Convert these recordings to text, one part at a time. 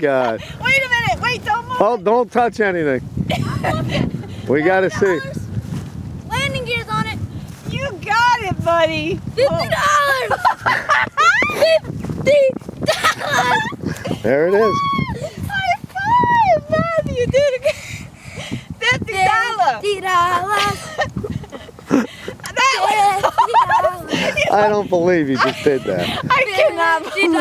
God. Wait a minute. Wait, don't move. Oh, don't touch anything. We got to see. Landing gears on it. You got it, buddy. $50. $50. There it is. High five, Matty. You did it. $50. $50. I don't believe you just did that. I cannot believe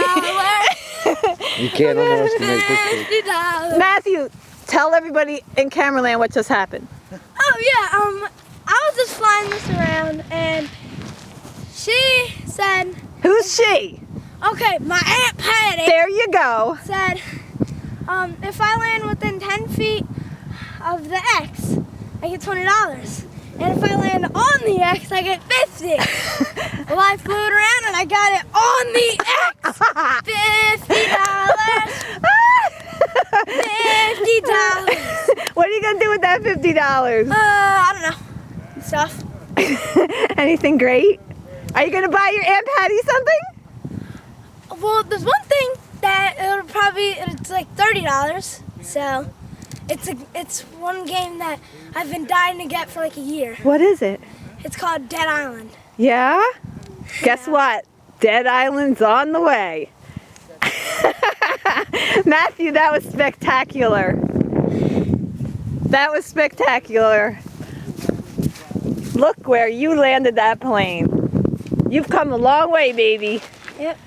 You can't underestimate this kid. $50. Matthew, tell everybody in Cameraland what just happened. Oh yeah, I was just flying this around and she said, Who's she? okay, my Aunt Patty There you go. said, if I land within 10 feet of the X, I get $20. And if I land on the X, I get 50. Well, I flew it around and I got it on the X. $50. $50. What are you going to do with that $50? I don't know. Stuff. Anything great? Are you going to buy your Aunt Patty something? Well, there's one thing that it's like $30. So it's one game that I've been dying to get for like a year. What is it? It's called Dead Island. Yeah? Guess what? Dead Island's on the way. Matthew, that was spectacular. That was spectacular. Look where you landed that plane. You've come a long way, baby. Yep.